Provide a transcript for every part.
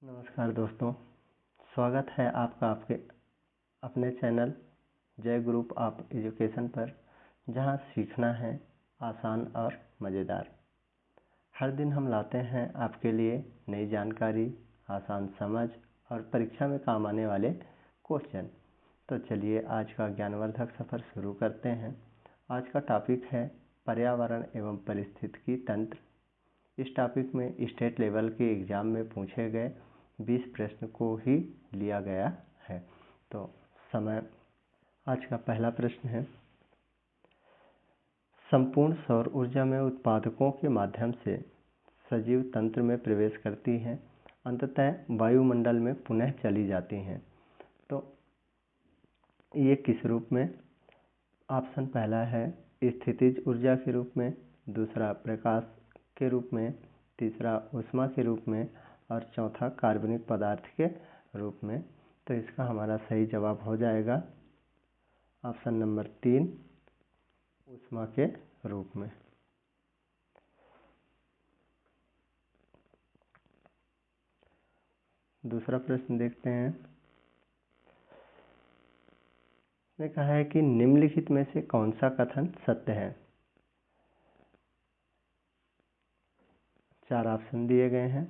नमस्कार दोस्तों, स्वागत है आपका आपके अपने चैनल जय ग्रुप ऑफ एजुकेशन पर, जहां सीखना है आसान और मज़ेदार। हर दिन हम लाते हैं आपके लिए नई जानकारी, आसान समझ और परीक्षा में काम आने वाले क्वेश्चन। तो चलिए आज का ज्ञानवर्धक सफ़र शुरू करते हैं। आज का टॉपिक है पर्यावरण एवं पारिस्थितिकी तंत्र। इस टॉपिक में स्टेट लेवल के एग्ज़ाम में पूछे गए 20 प्रश्न को ही लिया गया है। तो समय, आज का पहला प्रश्न है, संपूर्ण सौर ऊर्जा में उत्पादकों के माध्यम से सजीव तंत्र में प्रवेश करती हैं, अंततः वायुमंडल में पुनः चली जाती हैं। तो ये किस रूप में? ऑप्शन पहला है स्थितिज ऊर्जा के रूप में, दूसरा प्रकाश के रूप में, तीसरा ऊष्मा के रूप में और चौथा कार्बनिक पदार्थ के रूप में। तो इसका हमारा सही जवाब हो जाएगा ऑप्शन नंबर 3, ऊष्मा के रूप में। दूसरा प्रश्न देखते हैं। ने कहा है कि निम्नलिखित में से कौन सा कथन सत्य है? 4 ऑप्शन दिए गए हैं।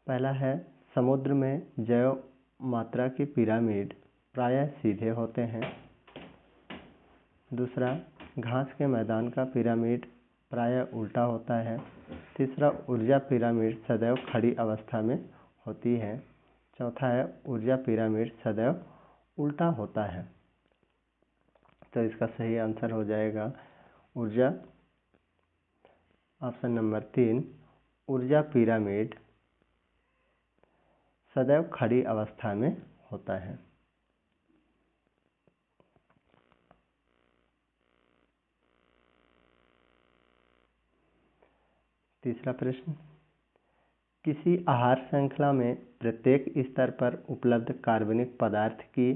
पहला है, समुद्र में जैव मात्रा के पिरामिड प्रायः सीधे होते हैं। दूसरा, घास के मैदान का पिरामिड प्रायः उल्टा होता है। तीसरा, ऊर्जा पिरामिड सदैव खड़ी अवस्था में होती है। चौथा है, ऊर्जा पिरामिड सदैव उल्टा होता है। तो इसका सही आंसर हो जाएगा ऊर्जा, ऑप्शन नंबर 3, ऊर्जा पिरामिड सदैव खड़ी अवस्था में होता है। तीसरा प्रश्न, किसी आहार श्रृंखला में प्रत्येक स्तर पर उपलब्ध कार्बनिक पदार्थ की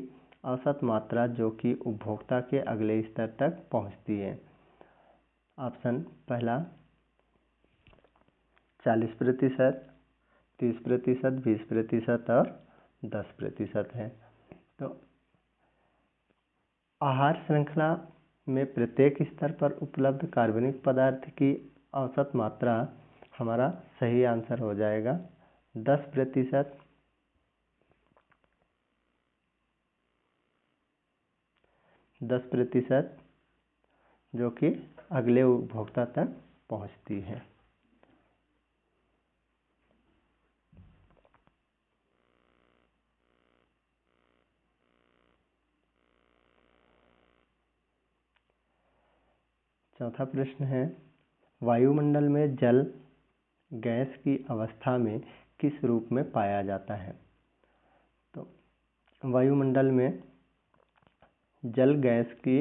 औसत मात्रा जो कि उपभोक्ता के अगले स्तर तक पहुंचती है। ऑप्शन पहला 40%, 30%, 20% और 10% है। तो आहार श्रृंखला में प्रत्येक स्तर पर उपलब्ध कार्बनिक पदार्थ की औसत मात्रा हमारा सही आंसर हो जाएगा 10%, 10% जो कि अगले उपभोक्ता तक पहुंचती है। चौथा प्रश्न है, वायुमंडल में जल गैस की अवस्था में किस रूप में पाया जाता है? तो वायुमंडल में जल गैस की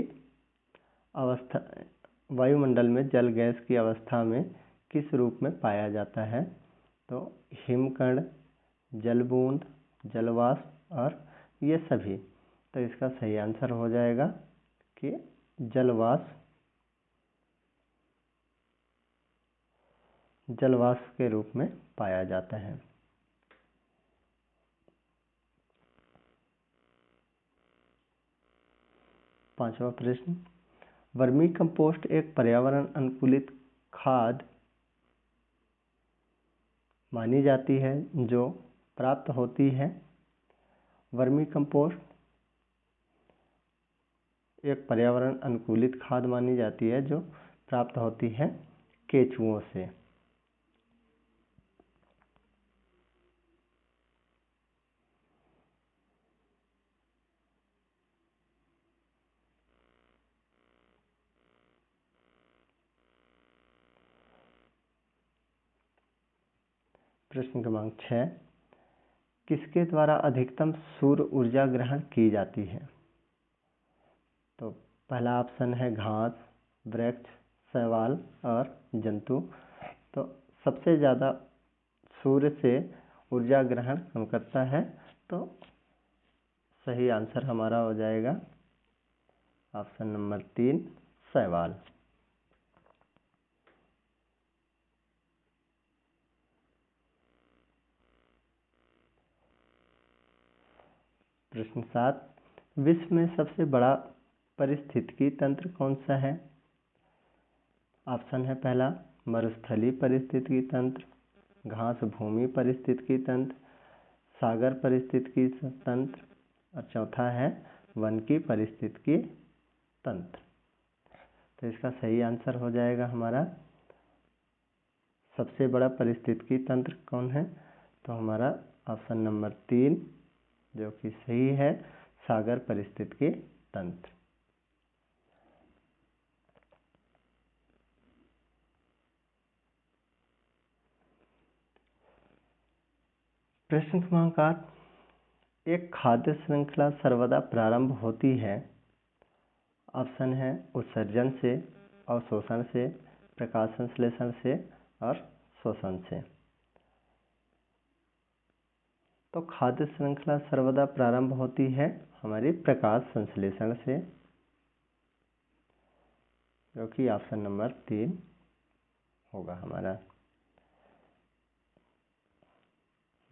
अवस्था में किस रूप में पाया जाता है? तो हिमकण, जलबूंद, जलवाष्प और ये सभी। तो इसका सही आंसर हो जाएगा कि जलवाष्प के रूप में पाया जाता है। पांचवा प्रश्न, वर्मी कंपोस्ट एक पर्यावरण अनुकूलित खाद मानी जाती है जो प्राप्त होती है। वर्मी कंपोस्ट एक पर्यावरण अनुकूलित खाद मानी जाती है जो प्राप्त होती है केंचुओं से। प्रश्न क्रमांक 6, किसके द्वारा अधिकतम सूर्य ऊर्जा ग्रहण की जाती है? तो पहला ऑप्शन है घास, वृक्ष, शैवाल और जंतु। तो सबसे ज़्यादा सूर्य से ऊर्जा ग्रहण कौन करता है? तो सही आंसर हमारा हो जाएगा ऑप्शन नंबर 3, शैवाल। प्रश्न 7, विश्व में सबसे बड़ा पारिस्थितिकी तंत्र कौन सा है? ऑप्शन है पहला मरुस्थलीय पारिस्थितिकी तंत्र, घास भूमि पारिस्थितिकी तंत्र, सागर पारिस्थितिकी तंत्र और चौथा है वन की पारिस्थितिकी तंत्र। तो इसका सही आंसर हो जाएगा हमारा सबसे बड़ा पारिस्थितिकी तंत्र कौन है? तो हमारा ऑप्शन नंबर 3 जो कि सही है, सागर पारिस्थितिकी तंत्र। प्रश्न क्रमांक 8, एक खाद्य श्रृंखला सर्वदा प्रारंभ होती है। ऑप्शन है उत्सर्जन से, अवशोषण से, प्रकाश संश्लेषण से और शोषण से। तो खाद्य श्रृंखला सर्वदा प्रारंभ होती है हमारी प्रकाश संश्लेषण से, जो कि ऑप्शन नंबर 3 होगा हमारा।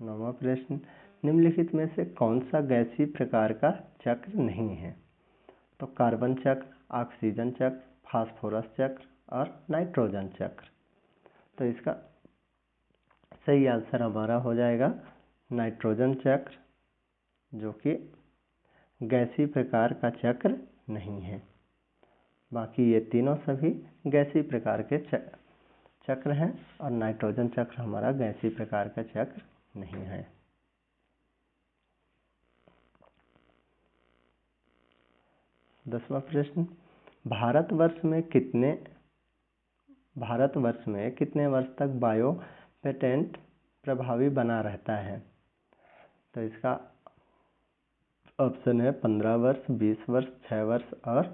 9वां प्रश्न, निम्नलिखित में से कौन सा गैसीय प्रकार का चक्र नहीं है? तो कार्बन चक्र, ऑक्सीजन चक्र, फास्फोरस चक्र और नाइट्रोजन चक्र। तो इसका सही आंसर हमारा हो जाएगा नाइट्रोजन चक्र, जो कि गैसीय प्रकार का चक्र नहीं है। बाकी ये तीनों सभी गैसीय प्रकार के चक्र हैं और नाइट्रोजन चक्र हमारा गैसीय प्रकार का चक्र नहीं है। 10वां प्रश्न, भारतवर्ष में कितने वर्ष तक बायो पेटेंट प्रभावी बना रहता है? तो इसका ऑप्शन है 15 वर्ष, 20 वर्ष, 6 वर्ष और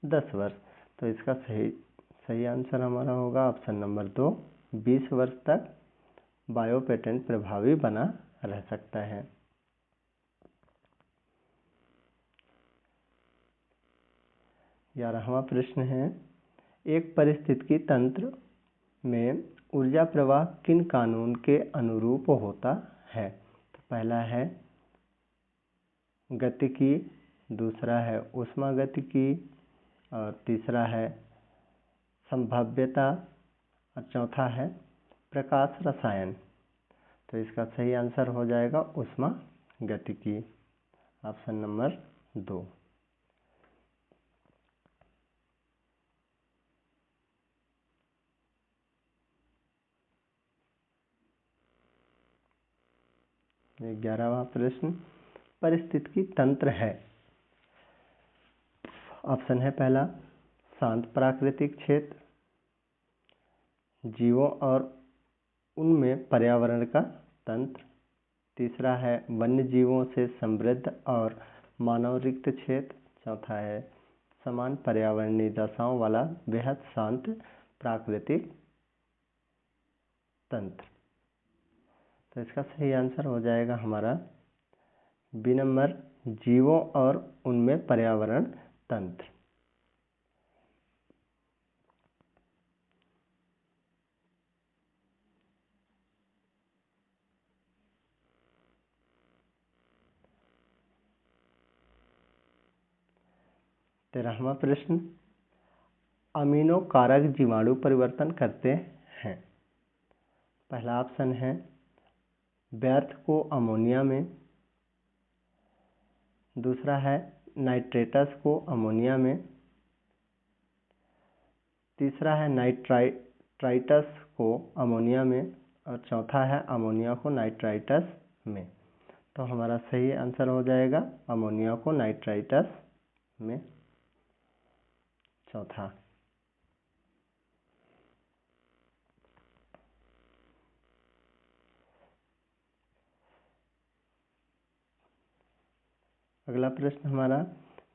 10 वर्ष। तो इसका सही आंसर हमारा होगा ऑप्शन नंबर 2, 20 वर्ष तक बायो पेटेंट प्रभावी बना रह सकता है। 11वां प्रश्न है, एक पारिस्थितिकी तंत्र में ऊर्जा प्रवाह किन कानून के अनुरूप होता है? तो पहला है गतिकी, दूसरा है ऊष्मागतिकी और तीसरा है संभाव्यता और चौथा है प्रकाश रसायन। तो इसका सही आंसर हो जाएगा ऊष्मागतिकी, ऑप्शन नंबर 2। ये 11वां प्रश्न, पारिस्थितिकी तंत्र है। ऑप्शन है पहला शांत प्राकृतिक क्षेत्र, जीवों और उनमें पर्यावरण का तंत्र, तीसरा है वन्य जीवों से समृद्ध और मानव रिक्त क्षेत्र, चौथा है समान पर्यावरणीय दशाओं वाला बेहद शांत प्राकृतिक तंत्र। तो इसका सही आंसर हो जाएगा हमारा बी नंबर, जीवों और उनमें पर्यावरण तंत्र। तेरहवां प्रश्न, अमीनो कारक जीवाणु परिवर्तन करते हैं। पहला ऑप्शन है व्यर्थ को अमोनिया में, दूसरा है नाइट्रेटस को अमोनिया में, तीसरा है नाइट्राइटस को अमोनिया में और चौथा है अमोनिया को नाइट्राइटस में। तो हमारा सही आंसर हो जाएगा अमोनिया को नाइट्राइटस में, चौथा। अगला प्रश्न हमारा,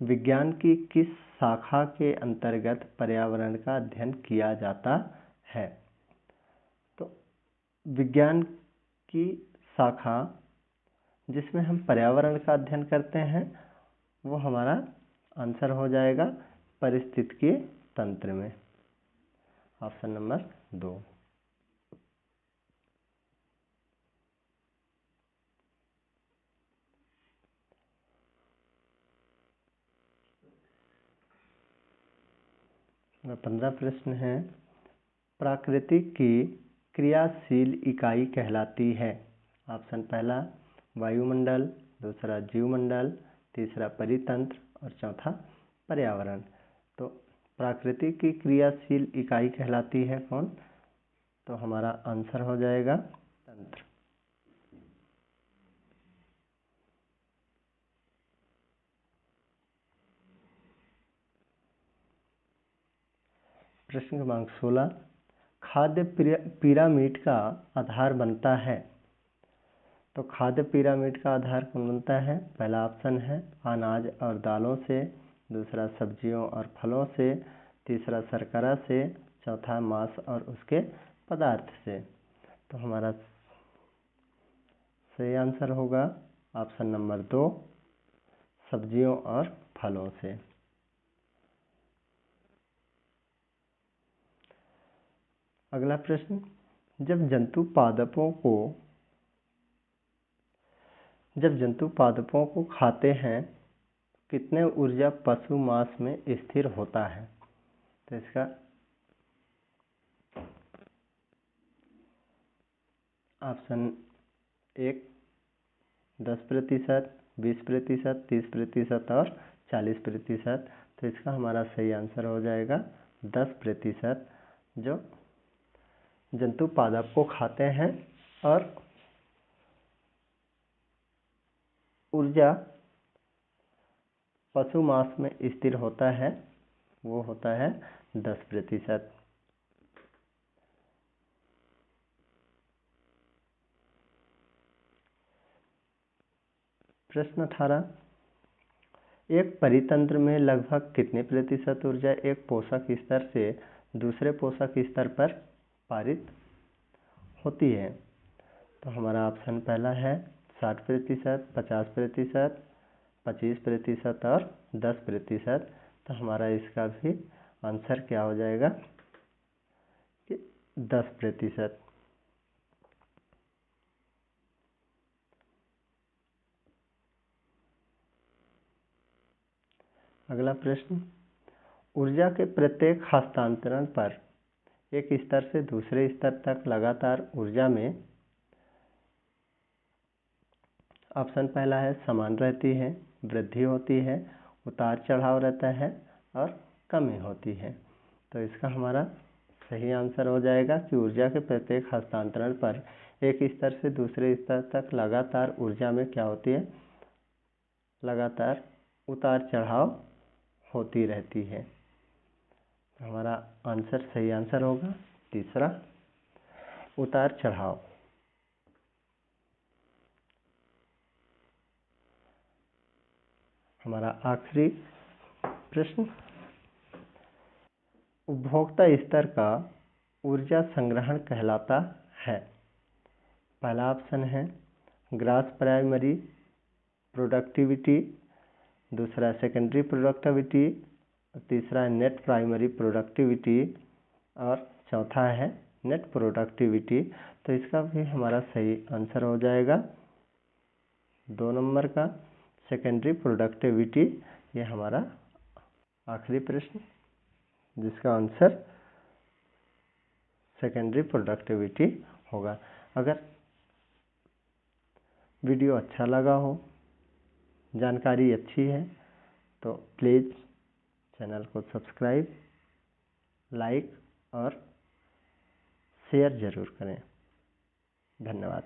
विज्ञान की किस शाखा के अंतर्गत पर्यावरण का अध्ययन किया जाता है? तो विज्ञान की शाखा जिसमें हम पर्यावरण का अध्ययन करते हैं वो हमारा आंसर हो जाएगा पारिस्थितिकी तंत्र में, ऑप्शन नंबर 2। 15 प्रश्न है। प्राकृतिक की क्रियाशील इकाई कहलाती है। ऑप्शन पहला वायुमंडल, दूसरा जीवमंडल, तीसरा परितंत्र और चौथा पर्यावरण। तो प्राकृतिक की क्रियाशील इकाई कहलाती है कौन? तो हमारा आंसर हो जाएगा तंत्र। प्रश्न क्रमांक 16, खाद्य पिरामिड का आधार बनता है। तो खाद्य पिरामिड का आधार कौन बनता है? पहला ऑप्शन है अनाज और दालों से, दूसरा सब्जियों और फलों से, तीसरा शर्करा से, चौथा मांस और उसके पदार्थ से। तो हमारा सही आंसर होगा ऑप्शन नंबर 2, सब्जियों और फलों से। अगला प्रश्न, जब जंतु पादपों को खाते हैं कितने ऊर्जा पशु मांस में स्थिर होता है? तो इसका ऑप्शन 1 10%, 20%, 30% और 40%। तो इसका हमारा सही आंसर हो जाएगा 10%, जो जंतु पादप को खाते हैं और ऊर्जा पशु मांस में स्थिर होता है वो होता है 10%। प्रश्न 18, एक परितंत्र में लगभग कितने प्रतिशत ऊर्जा एक पोषक स्तर से दूसरे पोषक स्तर पर पारित होती है? तो हमारा ऑप्शन पहला है 60%, 50%, 25% और 10%। तो हमारा इसका भी आंसर क्या हो जाएगा कि 10%। अगला प्रश्न, ऊर्जा के प्रत्येक हस्तांतरण पर एक स्तर से दूसरे स्तर तक लगातार ऊर्जा में ऑप्शन पहला है समान रहती है, वृद्धि होती है, उतार चढ़ाव रहता है और कमी होती है। तो इसका हमारा सही आंसर हो जाएगा कि ऊर्जा के प्रत्येक हस्तांतरण पर एक स्तर से दूसरे स्तर तक लगातार ऊर्जा में क्या होती है? लगातार उतार चढ़ाव होती रहती है। हमारा आंसर सही आंसर होगा तीसरा, उतार चढ़ाव। हमारा आखिरी प्रश्न, उपभोक्ता स्तर का ऊर्जा संग्रहण कहलाता है। पहला ऑप्शन है ग्रॉस प्राइमरी प्रोडक्टिविटी, दूसरा सेकेंडरी प्रोडक्टिविटी, तीसरा नेट प्राइमरी प्रोडक्टिविटी और चौथा है नेट प्रोडक्टिविटी। तो इसका भी हमारा सही आंसर हो जाएगा 2 नंबर का सेकेंडरी प्रोडक्टिविटी। ये हमारा आखिरी प्रश्न जिसका आंसर सेकेंडरी प्रोडक्टिविटी होगा। अगर वीडियो अच्छा लगा हो, जानकारी अच्छी है, तो प्लीज़ चैनल को सब्सक्राइब, लाइक और शेयर ज़रूर करें। धन्यवाद।